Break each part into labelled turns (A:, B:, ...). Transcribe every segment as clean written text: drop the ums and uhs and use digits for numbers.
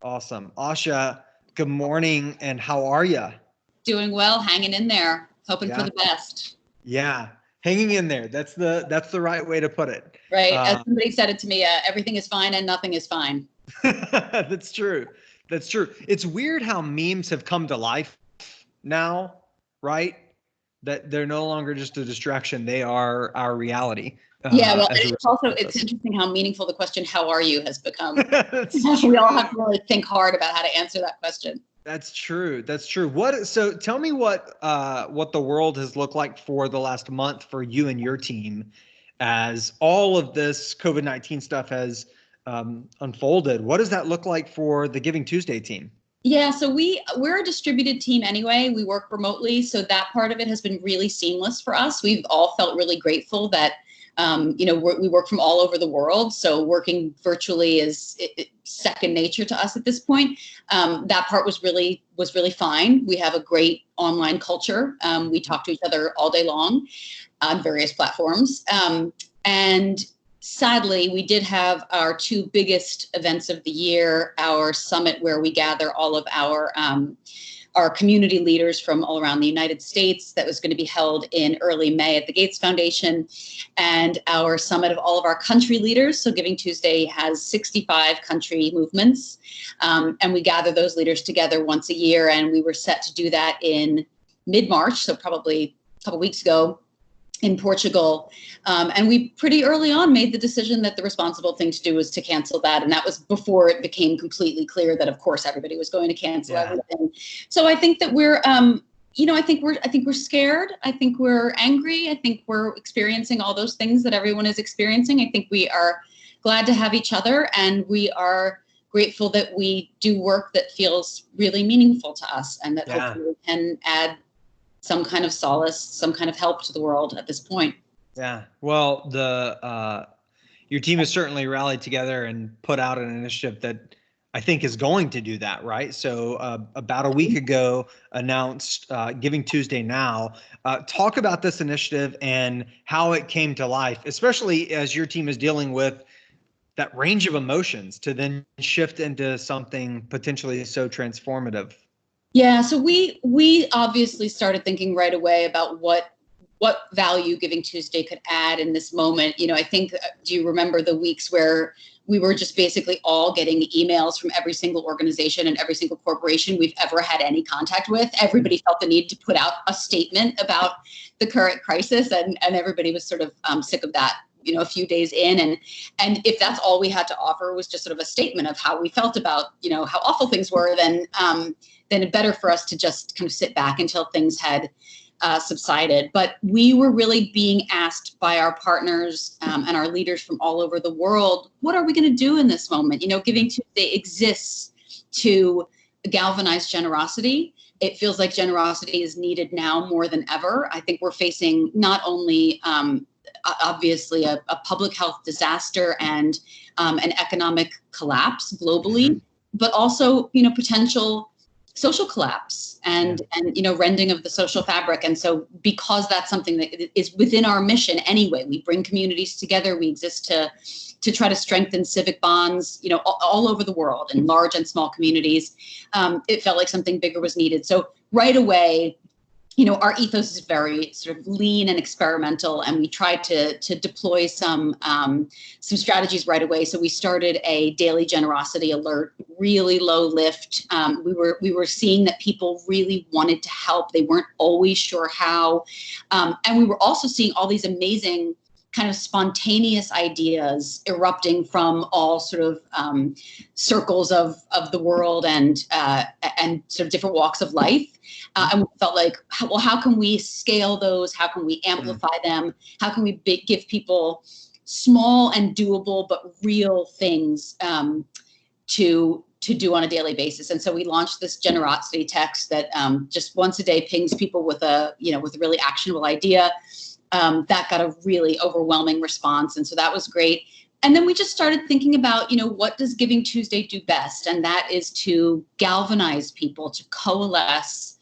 A: Awesome. Asha, good morning, and how are you?
B: Doing well, hanging in there, hoping for
A: Yeah,
B: the best.
A: yeah, hanging in there. That's the right way to put it.
B: Right? As
A: Uh,
B: somebody said it to me, everything is fine and nothing is fine.
A: that's true. That's true. It's weird how memes have come to life now, right? That they're no longer just a distraction; they are our reality
B: Yeah, well,
A: as a
B: it's
A: result
B: also
A: of
B: it's
A: this.
B: interesting how meaningful the question "How are you?" has become.
A: That's
B: We all have
A: true.
B: to really think hard about how to answer that question.
A: That's true. That's true. So tell me what the world has looked like for the last month for you and your team as all of this COVID-19 stuff has unfolded. What does that look like for the Giving Tuesday team?
B: Yeah, so we're a distributed team anyway. We work remotely, so that part of it has been really seamless for us. We've all felt really grateful that we work from all over the world, so working virtually is second nature to us at this point. That part was really fine. We have a great online culture. We talk to each other all day long on various platforms, and sadly, we did have our two biggest events of the year, our summit where we gather all of our community leaders from all around the United States that was going to be held in early May at the Gates Foundation, and our summit of all of our country leaders. So Giving Tuesday has 65 country movements, and we gather those leaders together once a year, and we were set to do that in mid-March, so probably a couple weeks ago, in Portugal. And we pretty early on made the decision that the responsible thing to do was to cancel that. And that was before it became completely clear that, of course, everybody was going to cancel everything. So I think that I think we're scared. I think we're angry. I think we're experiencing all those things that everyone is experiencing. I think we are glad to have each other, and we are grateful that we do work that feels really meaningful to us, and that hopefully we can add some kind of solace, some kind of help to the world at this point.
A: Yeah. Well, the your team has certainly rallied together and put out an initiative that I think is going to do that, right? So about a week ago, announced Giving Tuesday Now. Talk about this initiative and how it came to life, especially as your team is dealing with that range of emotions to then shift into something potentially so transformative.
B: Yeah, so we obviously started thinking right away about what value Giving Tuesday could add in this moment. I think, do you remember the weeks where we were just basically all getting emails from every single organization and every single corporation we've ever had any contact with? Everybody felt the need to put out a statement about the current crisis, and everybody was sort of sick of that. A few days in, and if that's all we had to offer was just sort of a statement of how we felt about how awful things were, then it's better for us to just kind of sit back until things had subsided. But we were really being asked by our partners and our leaders from all over the world, what are we going to do in this moment? Giving Tuesday exists to galvanize generosity. It feels like generosity is needed now more than ever. I think we're facing not only obviously a public health disaster and an economic collapse globally, but also potential social collapse and rending of the social fabric. And so because that's something that is within our mission anyway, we bring communities together, we exist to try to strengthen civic bonds, all over the world in large and small communities. It felt like something bigger was needed. So right away, our ethos is very sort of lean and experimental, and we tried to deploy some strategies right away. So we started a daily generosity alert, really low lift. We were seeing that people really wanted to help. They weren't always sure how, and we were also seeing all these amazing kind of spontaneous ideas erupting from all sort of circles of the world and sort of different walks of life. And we felt like, well, how can we scale those? How can we amplify them? How can we give people small and doable but real things to do on a daily basis? And so we launched this generosity text that just once a day pings people with a really actionable idea. That got a really overwhelming response. And so that was great. And then we just started thinking about, what does Giving Tuesday do best? And that is to galvanize people, to coalesce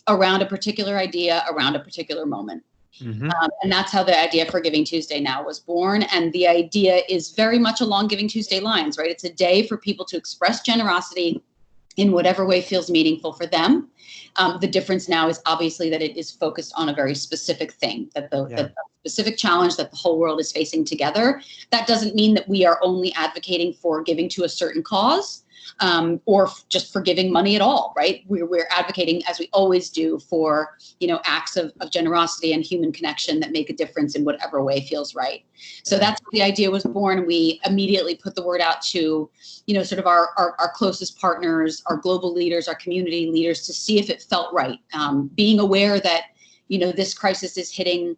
B: around a particular idea, around a particular moment.
A: Mm-hmm.
B: And that's how the idea for Giving Tuesday now was born. And the idea is very much along Giving Tuesday lines, right? It's a day for people to express generosity in whatever way feels meaningful for them. The difference now is obviously that it is focused on a very specific thing, that the specific challenge that the whole world is facing together. That doesn't mean that we are only advocating for giving to a certain cause, or just for giving money at all, right? We're advocating, as we always do, for acts of generosity and human connection that make a difference in whatever way feels right. So that's how the idea was born. We immediately put the word out to sort of our closest partners, our global leaders, our community leaders, to see if it felt right. Being aware that this crisis is hitting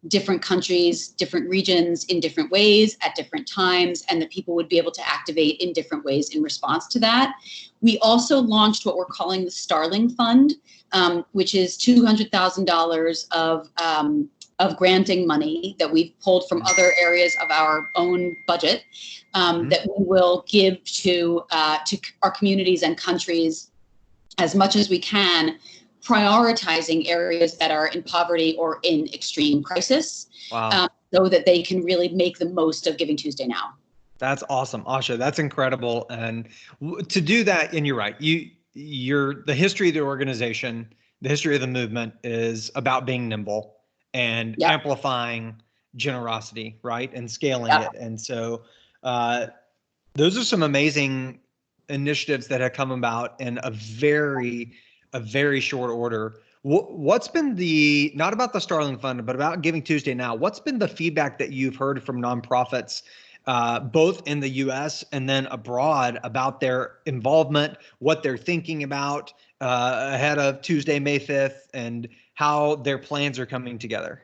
B: different countries, different regions in different ways at different times, and that people would be able to activate in different ways in response to that. We also launched what we're calling the Starling Fund, which is $200,000 of granting money that we've pulled from other areas of our own budget, that we will give to our communities and countries as much as we can, prioritizing areas that are in poverty or in extreme crisis, so that they can really make the most of Giving Tuesday now.
A: That's awesome, Asha. That's incredible. And to do that, and you're right, the history of the organization, the history of the movement is about being nimble and amplifying generosity, right? And scaling it. And so those are some amazing initiatives that have come about in a very short order. What's been not about the Starling Fund, but about Giving Tuesday now, what's been the feedback that you've heard from nonprofits, both in the US and then abroad, about their involvement, what they're thinking about ahead of Tuesday, May 5th, and how their plans are coming together?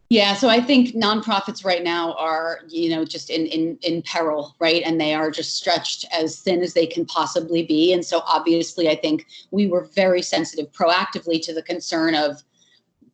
B: Yeah, so I think nonprofits right now are, just in peril, right? And they are just stretched as thin as they can possibly be. And so obviously, I think we were very sensitive proactively to the concern of,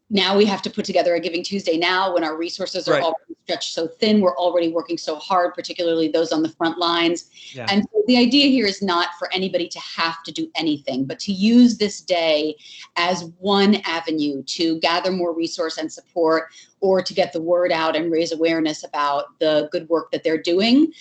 B: now we have to put together a Giving Tuesday now when our resources are already stretched so thin. We're already working so hard, particularly those on the front lines. Yeah. And so the idea here is not for anybody to have to do anything, but to use this day as one avenue to gather more resource and support, or to get the word out and raise awareness about the good work that they're doing,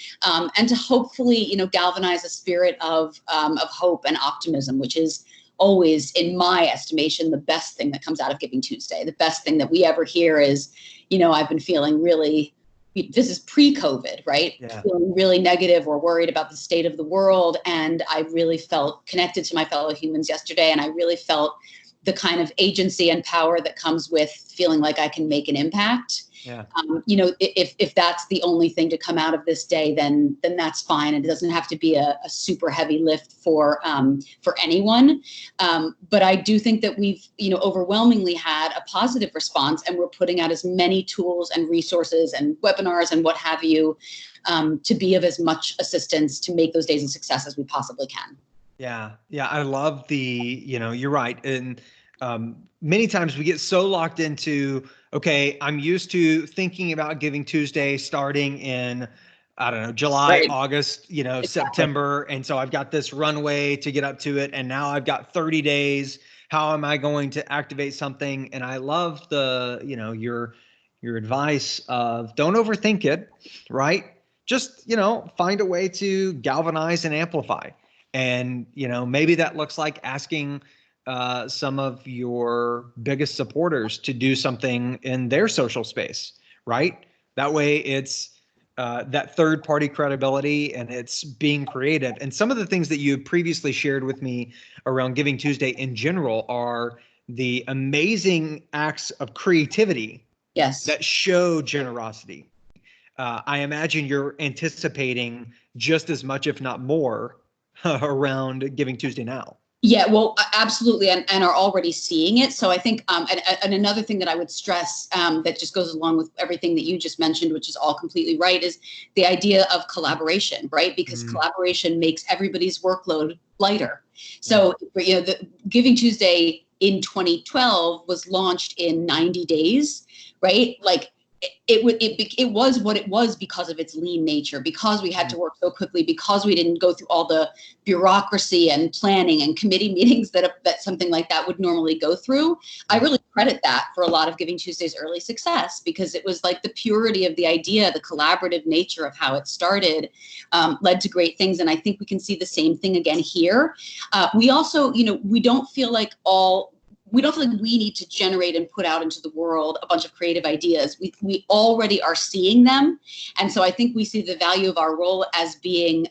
B: and to hopefully, galvanize a spirit of hope and optimism, which is always, in my estimation, the best thing that comes out of Giving Tuesday. The best thing that we ever hear is, I've been feeling really, this is pre-COVID, right? Yeah. Feeling really negative or worried about the state of the world. And I really felt connected to my fellow humans yesterday. And I really felt the kind of agency and power that comes with feeling like I can make an impact. Yeah. If that's the only thing to come out of this day, then that's fine. It doesn't have to be a super heavy lift for anyone. But I do think that we've, overwhelmingly had a positive response, and we're putting out as many tools and resources and webinars and what have you, to be of as much assistance to make those days a success as we possibly can.
A: Yeah. I love you're right. And many times we get so locked into, okay, I'm used to thinking about Giving Tuesday starting in, I don't know, July, August, exactly. September. And so I've got this runway to get up to it. And now I've got 30 days. How am I going to activate something? And I love your advice of don't overthink it, right? Just, find a way to galvanize and amplify. And, maybe that looks like asking some of your biggest supporters to do something in their social space, right? That way it's that third party credibility, and it's being creative. And some of the things that you previously shared with me around Giving Tuesday in general are the amazing acts of creativity that show generosity. I imagine you're anticipating just as much, if not more, around Giving Tuesday now.
B: Yeah, well, absolutely, and are already seeing it. So I think, and another thing that I would stress, that just goes along with everything that you just mentioned, which is all completely right, is the idea of collaboration, right? Because collaboration makes everybody's workload lighter. So, the Giving Tuesday in 2012 was launched in 90 days, right? Like, it was what it was because of its lean nature, because we had to work so quickly, because we didn't go through all the bureaucracy and planning and committee meetings that something like that would normally go through. I really credit that for a lot of Giving Tuesday's early success, because it was like the purity of the idea, the collaborative nature of how it started, led to great things. And I think we can see the same thing again here. We also, we don't feel like we need to generate and put out into the world a bunch of creative ideas. We already are seeing them. And so I think we see the value of our role as being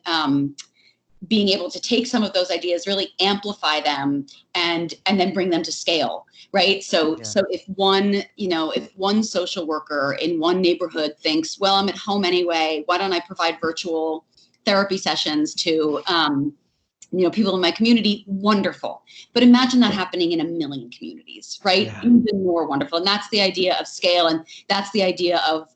B: able to take some of those ideas, really amplify them, and then bring them to scale, right? So if one social worker in one neighborhood thinks, well, I'm at home anyway, why don't I provide virtual therapy sessions to people in my community? Wonderful. But imagine that happening in 1 million communities, right?
A: Yeah.
B: Even more wonderful. And that's the idea of scale. And that's the idea of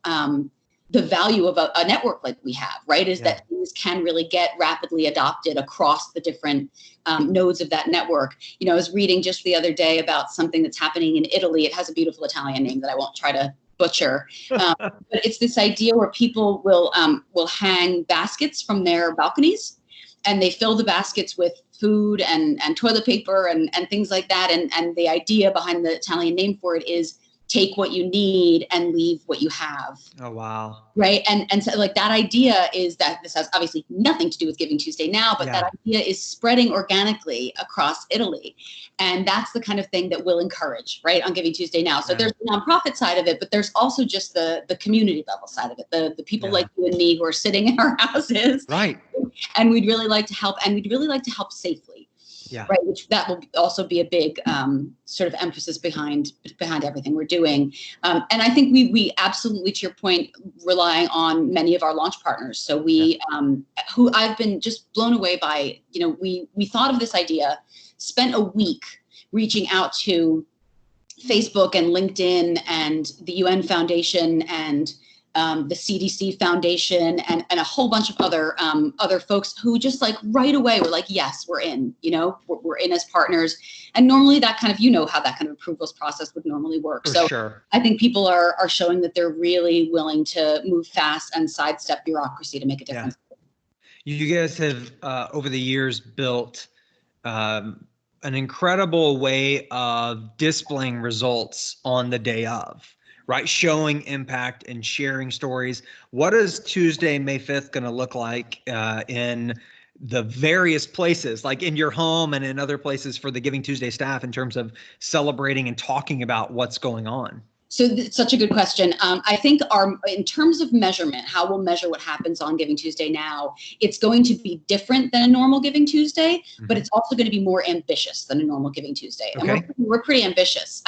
B: the value of a network like we have, right? Is that things can really get rapidly adopted across the different nodes of that network. I was reading just the other day about something that's happening in Italy. It has a beautiful Italian name that I won't try to butcher. But it's this idea where people will hang baskets from their balconies, and they fill the baskets with food and toilet paper and things like that. And the idea behind the Italian name for it is take what you need and leave what you have.
A: Oh, wow.
B: Right. And so like that idea is that this has obviously nothing to do with Giving Tuesday now, but that idea is spreading organically across Italy. And that's the kind of thing that we'll encourage, right, on Giving Tuesday now. So there's the nonprofit side of it, but there's also just the community level side of it, the people like you and me who are sitting in our houses.
A: Right.
B: And we'd really like to help, and we'd really like to help safely.
A: Yeah.
B: Right. Which that will also be a big sort of emphasis behind everything we're doing. And I think we absolutely, to your point, rely on many of our launch partners. So we, who I've been just blown away by, we thought of this idea, spent a week reaching out to Facebook and LinkedIn and the UN Foundation and the CDC Foundation and a whole bunch of other folks who just like right away were like, yes, we're in, we're in as partners. And normally that kind of, how that kind of approvals process would normally work. I think people are showing that they're really willing to move fast and sidestep bureaucracy to make a difference.
A: Yeah. You guys have over the years built an incredible way of displaying results on the day of. Right, showing impact and sharing stories. What is Tuesday, May 5th going to look like in the various places, like in your home and in other places for the Giving Tuesday staff in terms of celebrating and talking about what's going on?
B: So such a good question. I think in terms of measurement, how we'll measure what happens on Giving Tuesday now, it's going to be different than a normal Giving Tuesday, but it's also going to be more ambitious than a normal Giving Tuesday.
A: Okay.
B: And we're pretty ambitious.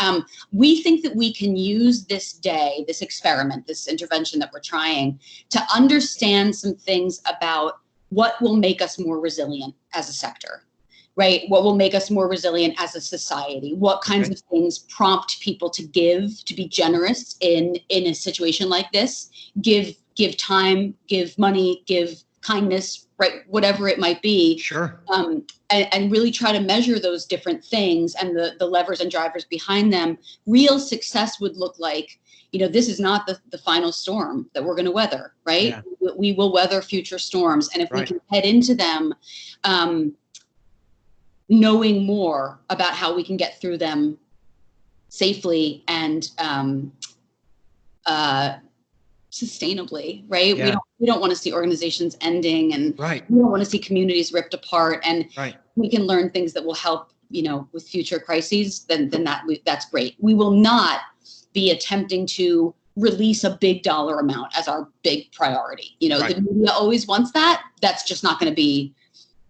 B: We think that we can use this day, this experiment, this intervention that we're trying to understand some things about what will make us more resilient as a sector. Right? What will make us more resilient as a society? What kinds of things prompt people to give, to be generous in a situation like this? Give time, give money, give kindness, right? Whatever it might be.
A: Sure.
B: And really try to measure those different things and the levers and drivers behind them. Real success would look like, this is not the final storm that we're going to weather, right? Yeah. We will weather future storms. And if we can head into them, knowing more about how we can get through them safely and sustainably, right?
A: Yeah.
B: We don't want to see organizations ending, and we don't want to see communities ripped apart. And we can learn things that will help, with future crises. Then that's great. We will not be attempting to release a big dollar amount as our big priority. The media always wants that. That's just not going to be.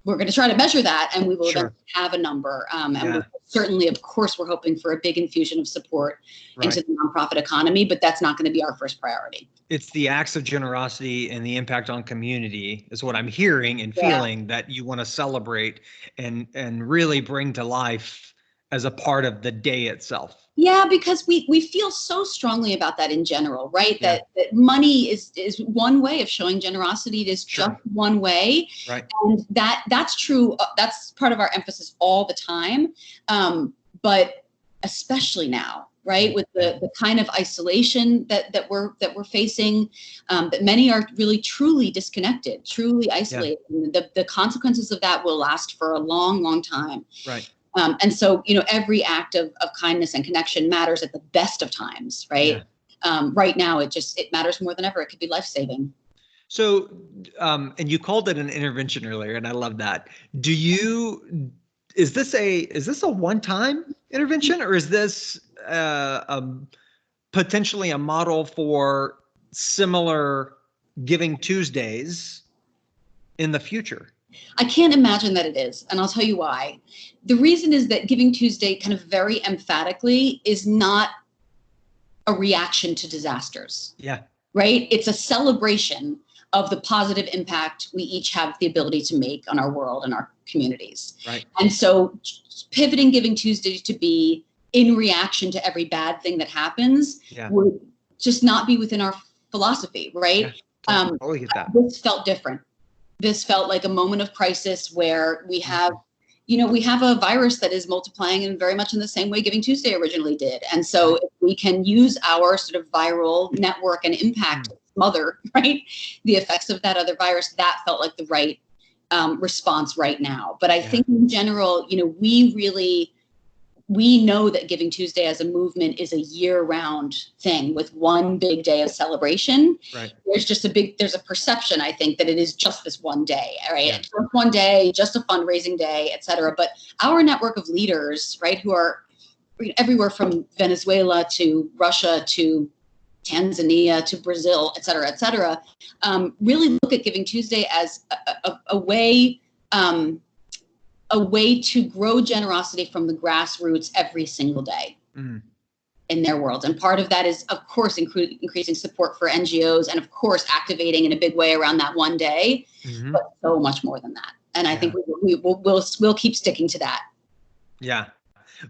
B: We're going to try to measure that, and we will then have a number. And we're certainly, of course, we're hoping for a big infusion of support into the nonprofit economy, but that's not going to be our first priority.
A: It's the acts of generosity and the impact on community is what I'm hearing and feeling that you want to celebrate and really bring to life as a part of the day itself.
B: Yeah, because we feel so strongly about that in general, right? That money is one way of showing generosity. It is just one way.
A: Right.
B: And that's true. That's part of our emphasis all the time. But especially now, right? With the kind of isolation that we're facing, that many are really truly disconnected, truly isolated. The consequences of that will last for a long, long time.
A: Right.
B: And so, every act of kindness and connection matters at the best of times, right? Right now, it matters more than ever. It could be life-saving.
A: So, and you called it an intervention earlier, and I love that. Is this a one-time intervention, or is this potentially a model for similar Giving Tuesdays in the future?
B: I can't imagine that it is, and I'll tell you why. The reason is that Giving Tuesday kind of very emphatically is not a reaction to disasters.
A: Yeah.
B: Right? It's a celebration of the positive impact we each have the ability to make on our world and our communities.
A: Right.
B: And so pivoting Giving Tuesday to be in reaction to every bad thing that happens would just not be within our philosophy, right?
A: Yeah, totally get that.
B: This felt different. This felt like a moment of crisis where we have, we have a virus that is multiplying in very much in the same way Giving Tuesday originally did. And so if we can use our sort of viral network and impact to smother, right, the effects of that other virus, that felt like the right response right now. But I think in general, we know that Giving Tuesday as a movement is a year-round thing with one big day of celebration.
A: Right.
B: There's a perception, I think, that it is just this one day, right?
A: Yeah.
B: Just one day, just a fundraising day, et cetera. But our network of leaders, right, who are everywhere from Venezuela to Russia to Tanzania to Brazil, et cetera, really look at Giving Tuesday as a way to grow generosity from the grassroots every single day in their world. And part of that is, of course, increasing support for NGOs and, of course, activating in a big way around that one day, but so much more than that. And I think we'll keep sticking to that. Yeah.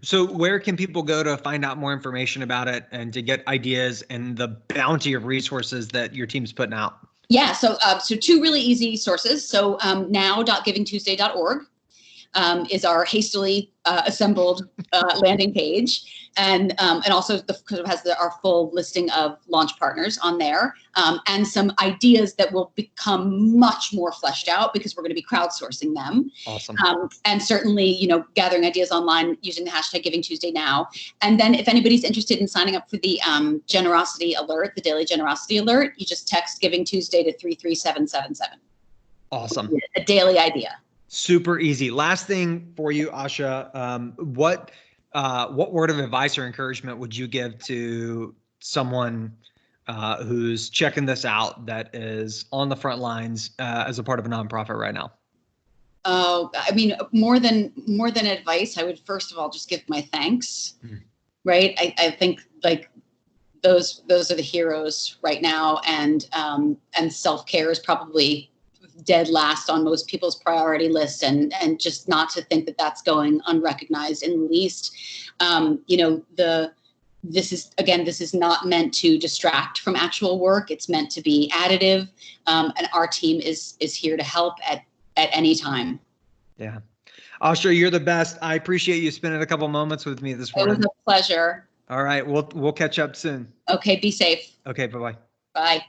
A: So where can people go to find out more information about it and to get ideas and the bounty of resources that your team's putting out?
B: Yeah, so two really easy sources. So now.givingtuesday.org is our hastily assembled landing page. And also because it has our full listing of launch partners on there, and some ideas that will become much more fleshed out because we're going to be crowdsourcing them.
A: Awesome.
B: And certainly, gathering ideas online using the hashtag Giving Tuesday Now. And then if anybody's interested in signing up for the generosity alert, the daily generosity alert, you just text Giving Tuesday to 33777.
A: Awesome.
B: A daily idea.
A: Super easy. Last thing for you, Asha, what word of advice or encouragement would you give to someone who's checking this out that is on the front lines as a part of a nonprofit right now?
B: I mean, more than advice, I would first of all just give my thanks. Right. I think like those are the heroes right now, and self-care is probably dead last on most people's priority list, and just not to think that that's going unrecognized in the least. This is not meant to distract from actual work. It's meant to be additive, and our team is here to help at any time.
A: Yeah. Asha, you're the best. I appreciate you spending a couple moments with me this morning.
B: It was a pleasure.
A: All right. We'll catch up soon.
B: Okay. Be safe.
A: Okay. Bye-bye.
B: Bye.